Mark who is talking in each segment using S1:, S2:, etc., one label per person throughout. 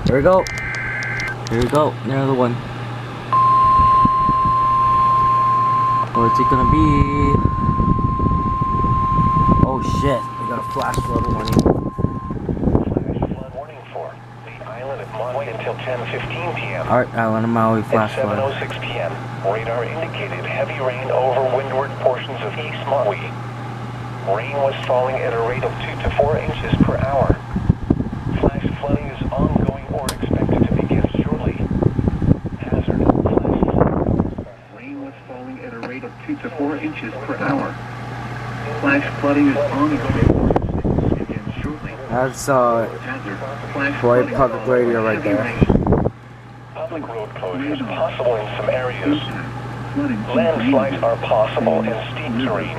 S1: Here we go. Here we go. Another one. What's it gonna be? Oh shit! We got a flash flood warning.
S2: Flash flood warning for the island of Maui until 10:15 p.m.
S1: Alright, island of Maui flash
S2: At
S1: flood.
S2: 7:06 p.m., radar indicated heavy rain over windward portions of East Maui. Rain was falling at a rate of 2 to 4 inches per hour. Flash flooding is ongoing or expected to begin shortly. Hazard: flash flooding. Rain was falling at a rate of 2 to 4 inches per hour. Flash flooding is ongoing or expected to begin shortly.
S1: That's
S2: Hazard: flash
S1: Roy
S2: flooding
S1: Public Radio right there.
S2: Public road closure is possible in some areas. Landslides are possible in steep terrain.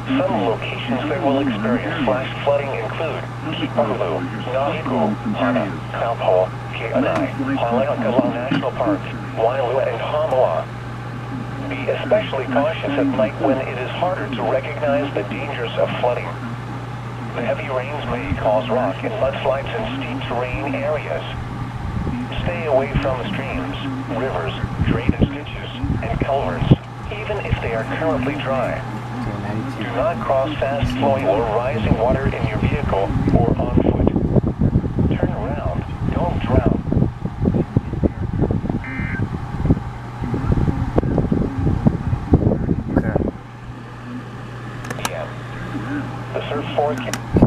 S2: Some locations that will experience flash flooding include KIPO, Nahiku, Hana, Taupo, Ke'anai, Haleakala National Park, Wailua, and Hamoa. Be especially cautious at night when it is harder to recognize the dangers of flooding. The heavy rains may cause rock and mudslides in steep terrain areas. Stay away from streams, rivers, drainage ditches, and culverts, even if they are currently dry. Do not cross fast-flowing or rising water in your vehicle or on foot. Turn around. Don't drown.
S1: Okay.
S2: PM. The surf forecast.